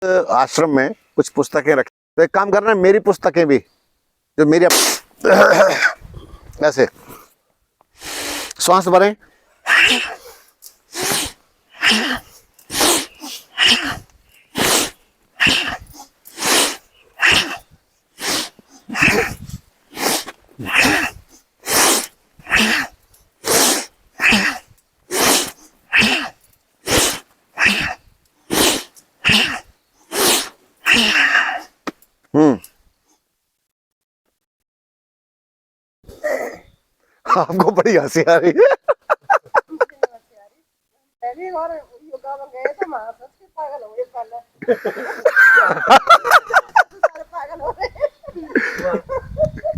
आश्रम में कुछ पुस्तकें रखी, तो एक काम करना है, मेरी पुस्तकें भी जो मेरी ऐसे श्वास भरें, आपको बड़ी हंसी आ रही है।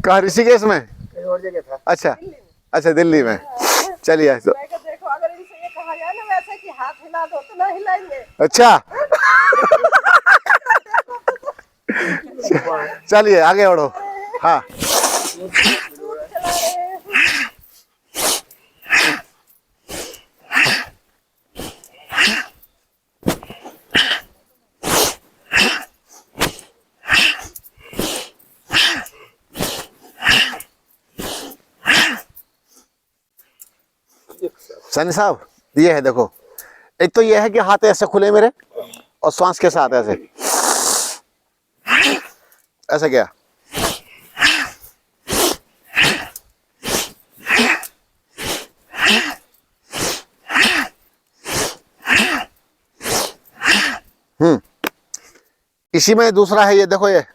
कहाँ, ऋषिकेश में? और जगह था। अच्छा अच्छा, दिल्ली में। चलिए तो देखो, अगर इनसे ये कहा जाए ना वैसे कि हाथ हिला दो तो ना हिलाएंगे। अच्छा चलिए आगे बढ़ो। हाँ सनी साहब, ये है देखो, एक तो ये है कि हाथ ऐसे खुले मेरे और श्वास के साथ ऐसे ऐसे क्या, इसी में दूसरा है, ये देखो ये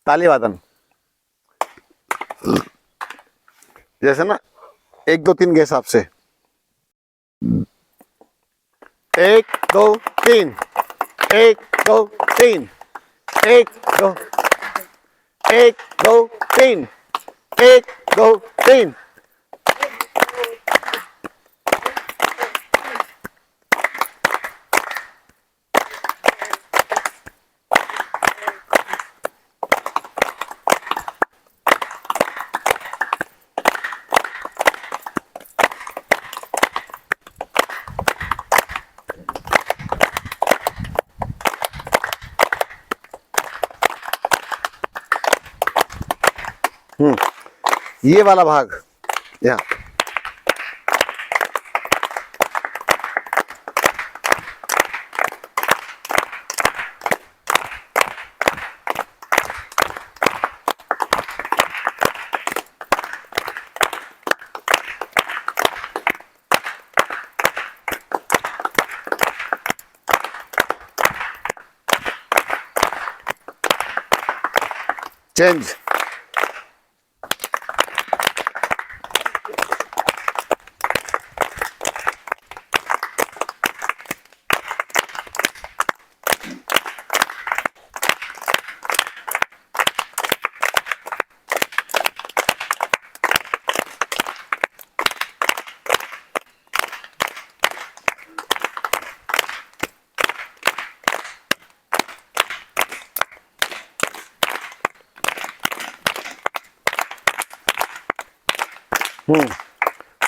ताली वादन, जैसे ना 1 2 3 के हिसाब से, 1 2 3, 1 2 3, 1 2, 1 2 3, 1 2 3। ये वाला भाग यहाँ, चेंज।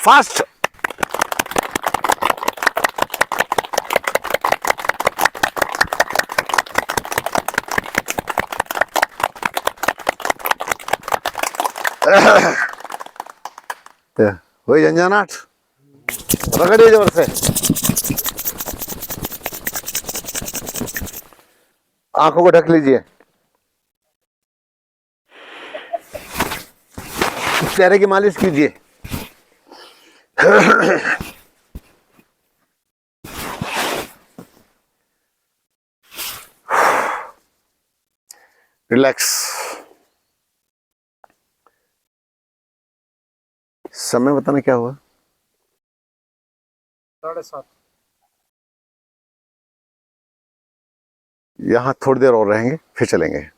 फास्ट। वही झंझनाट, रगड़िए जोर से, आंखों को ढक लीजिए, चेहरे की मालिश कीजिए। रिलैक्स। समय बताना क्या हुआ? 7:30। यहाँ थोड़ी देर और रहेंगे, फिर चलेंगे।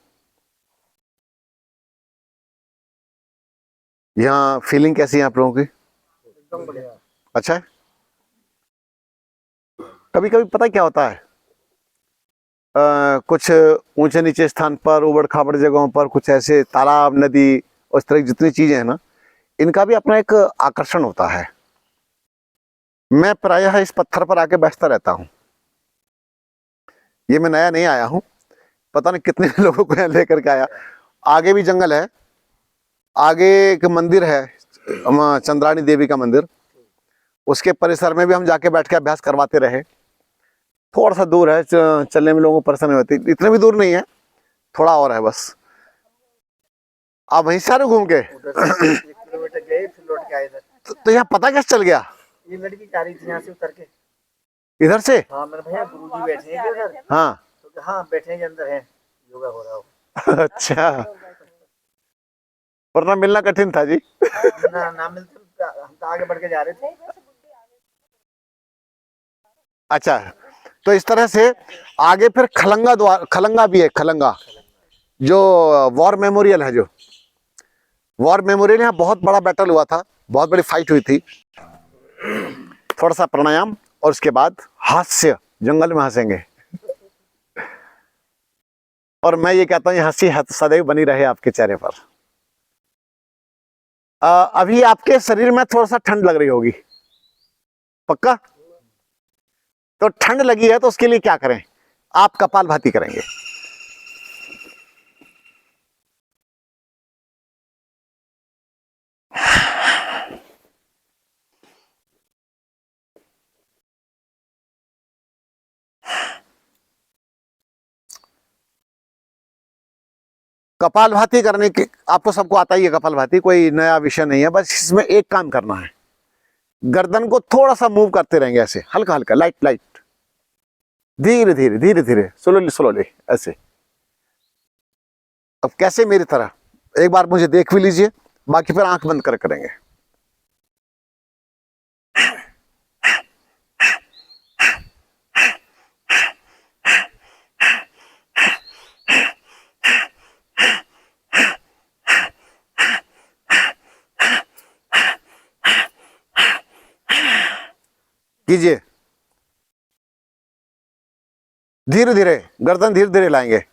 यहाँ फीलिंग कैसी है आप लोगों की? एकदम बढ़िया। अच्छा है। कभी कभी पता क्या होता है, कुछ ऊंचे नीचे स्थान पर, उबड़ खाबड़ जगहों पर, कुछ ऐसे तालाब, नदी, उस तरह की जितनी चीजें हैं ना, इनका भी अपना एक आकर्षण होता है। मैं प्रायः इस पत्थर पर आके बैठता रहता हूँ। ये मैं नया नहीं आया हूँ, पता नहीं कितने लोगों को यहाँ लेकर के आया। आगे भी जंगल है, आगे एक मंदिर है, चंद्राणी देवी का मंदिर, उसके परिसर में भी हम जाके बैठ के अभ्यास करवाते रहे। थोड़ा सा दूर है, चलने में लोगों को परेशानी होती, इतने भी दूर नहीं है, थोड़ा और है बस। आप वहीं से आ रहे हो घूम के? उधर से 1 किलोमीटर गए फिर लौट के आए इधर। तो यहाँ पता कैसे चल गया? ये लड़की जा रही थी यहाँ से उतर के। इधर से? हाँ मैंने भैया गुरुजी बैठे हैं क्या उधर? हाँ। तो हाँ बैठे हैं अंदर हैं, योगा हो रहा हो। अच्छा, वरना मिलना कठिन था जी। ना मिलते हम तो आगे बढ़ के जा रहे थे। अच्छा, तो इस तरह से आगे फिर खलंगा द्वार, खलंगा भी है, खलंगा जो वॉर मेमोरियल है, जो वॉर मेमोरियल, यहाँ बहुत बड़ा बैटल हुआ था, बहुत बड़ी फाइट हुई थी। थोड़ा सा प्राणायाम और उसके बाद हास्य, जंगल में हंसेंगे। और मैं ये कहता हूँ ये हंसी सदैव बनी रहे आपके चेहरे पर। अभी आपके शरीर में थोड़ा सा ठंड लग रही होगी, पक्का? तो ठंड लगी है तो उसके लिए क्या करें? आप कपालभाति करेंगे। कपालभाति करने के, आपको सबको आता ही है कपालभाति, कोई नया विषय नहीं है। बस इसमें एक काम करना है, गर्दन को थोड़ा सा मूव करते रहेंगे, ऐसे हल्का हल्का, लाइट लाइट, धीरे धीरे धीरे धीरे, स्लोली स्लोली, ऐसे। अब कैसे? मेरी तरह एक बार मुझे देख भी लीजिए, बाकी फिर आंख बंद कर करेंगे। कीजिए, धीरे धीरे गर्दन धीरे धीरे लाएंगे।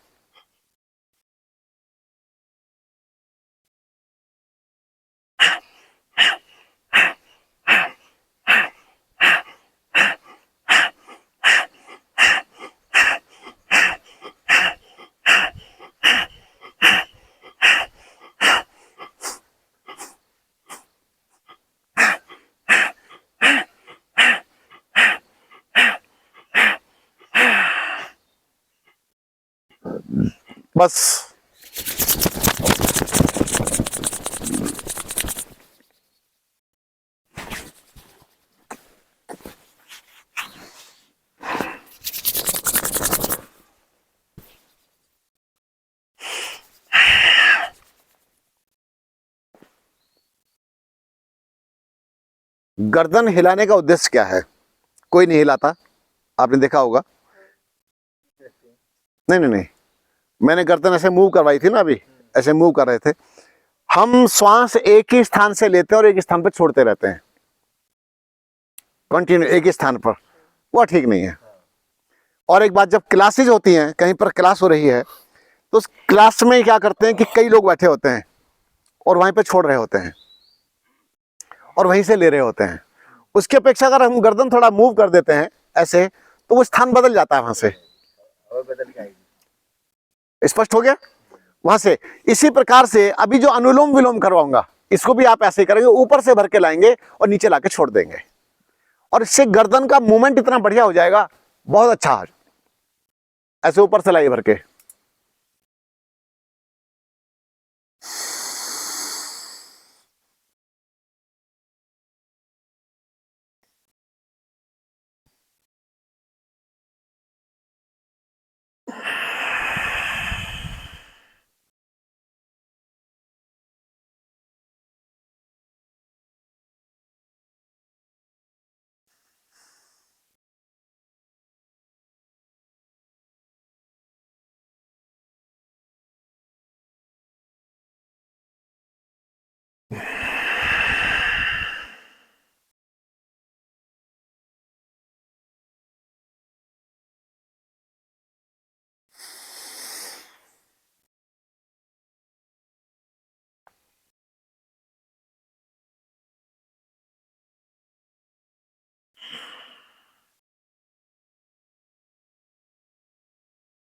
बस। गर्दन हिलाने का उद्देश्य क्या है? कोई नहीं हिलाता, आपने देखा होगा। नहीं नहीं नहीं, मैंने गर्दन ऐसे मूव करवाई थी ना, अभी ऐसे मूव कर रहे थे हम। श्वास एक ही स्थान से लेते हैं और एक ही स्थान पर छोड़ते रहते हैं, कंटिन्यू एक ही स्थान पर, वो ठीक नहीं है। और एक बात, जब क्लासेज होती हैं, कहीं पर क्लास हो रही है, तो उस क्लास में क्या करते हैं कि कई लोग बैठे होते हैं और वहीं पे छोड़ रहे होते हैं और वहीं से ले रहे होते हैं। उसकी अपेक्षा अगर हम गर्दन थोड़ा मूव कर देते हैं ऐसे, तो वो स्थान बदल जाता है वहां से। और बदल के आएगी। स्पष्ट हो गया? वहां से इसी प्रकार से अभी जो अनुलोम विलोम करवाऊंगा, इसको भी आप ऐसे ही करेंगे, ऊपर से भर के लाएंगे और नीचे लाके छोड़ देंगे, और इससे गर्दन का मूवमेंट इतना बढ़िया हो जाएगा, बहुत अच्छा। ऐसे ऊपर से लाइए भर के।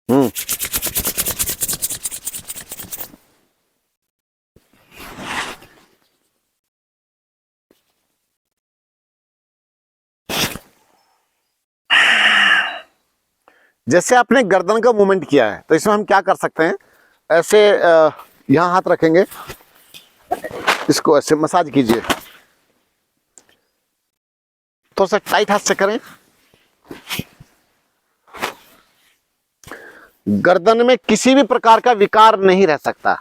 हम्म। जैसे आपने गर्दन का मूवमेंट किया है, तो इसमें हम क्या कर सकते हैं, ऐसे यहां हाथ रखेंगे, इसको ऐसे मसाज कीजिए, थोड़ा सा टाइट हाथ से करें। गर्दन में किसी भी प्रकार का विकार नहीं रह सकता।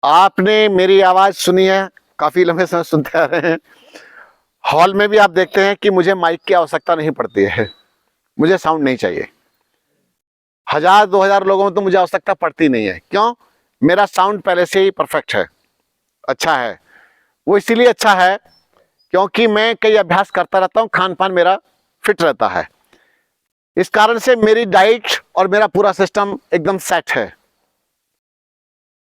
आपने मेरी आवाज सुनी है, काफी लंबे समय सुनते आ रहे हैं। हॉल में भी आप देखते हैं कि मुझे माइक की आवश्यकता नहीं पड़ती है, मुझे साउंड नहीं चाहिए। 1000-2000 लोगों में तो मुझे आवश्यकता पड़ती नहीं है। क्यों? मेरा साउंड पहले से ही परफेक्ट है, अच्छा है। वो इसीलिए अच्छा है क्योंकि मैं कई अभ्यास करता रहता हूं, खान पान मेरा फिट रहता है। इस कारण से मेरी डाइट और मेरा पूरा सिस्टम एकदम सेट है।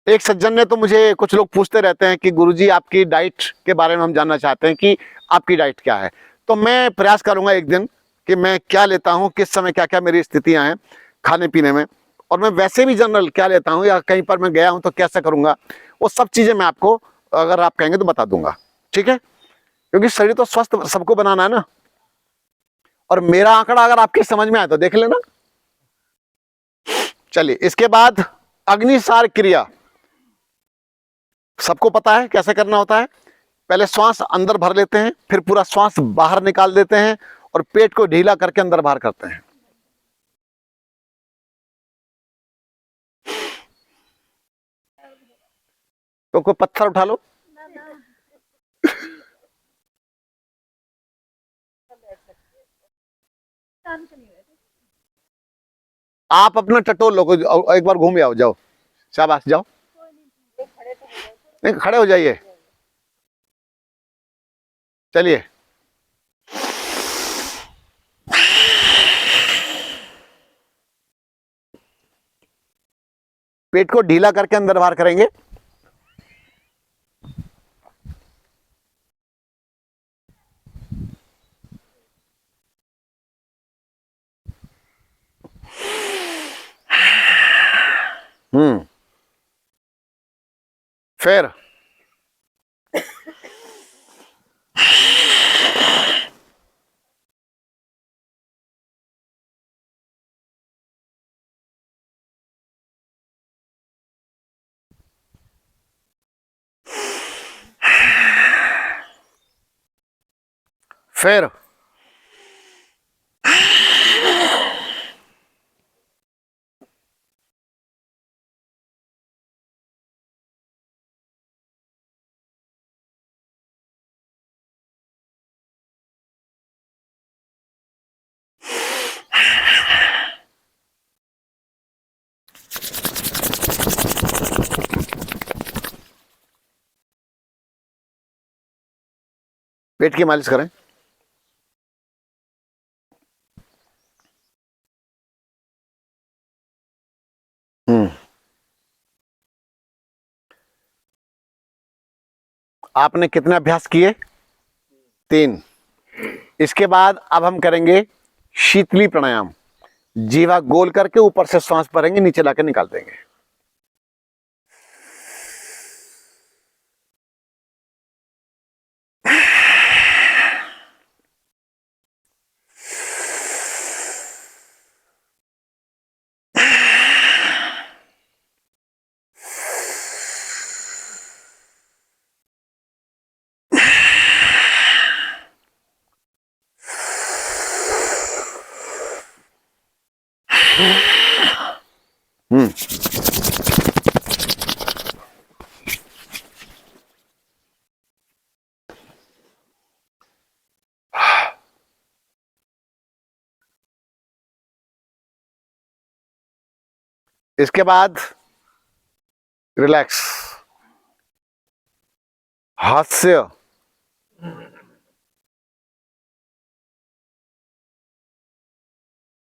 एक सज्जन ने तो मुझे, कुछ लोग पूछते रहते हैं कि गुरुजी आपकी डाइट के बारे में हम जानना चाहते हैं कि आपकी डाइट क्या है। तो मैं प्रयास करूंगा एक दिन कि मैं क्या लेता हूं, किस समय क्या क्या मेरी स्थितियां हैं खाने पीने में, और मैं वैसे भी जनरल क्या लेता हूं या कहीं पर मैं गया हूं तो कैसे करूंगा, वो सब चीजें मैं आपको अगर आप कहेंगे तो बता दूंगा। ठीक है? क्योंकि शरीर तो स्वस्थ सबको बनाना है ना। और मेरा आंकड़ा अगर आपके समझ में आए तो देख लेना। चलिए, इसके बाद अग्निसार क्रिया सबको पता है कैसे करना होता है। पहले श्वास अंदर भर लेते हैं, फिर पूरा श्वास बाहर निकाल देते हैं और पेट को ढीला करके अंदर बाहर करते हैं। तो कोई पत्थर उठा लो। आप अपना टटोल लो, एक बार घूम आओ, जाओ, शाबाश, जाओ। नहीं, खड़े हो जाइए। चलिए, पेट को ढीला करके अंदर बाहर करेंगे। फिर फिर पेट की मालिश करें। आपने कितने अभ्यास किए? 3। इसके बाद अब हम करेंगे शीतली प्राणायाम। जीवा गोल करके ऊपर से सांस भरेंगे, नीचे लाके निकाल देंगे। हम्म। इसके बाद रिलैक्स, हास्य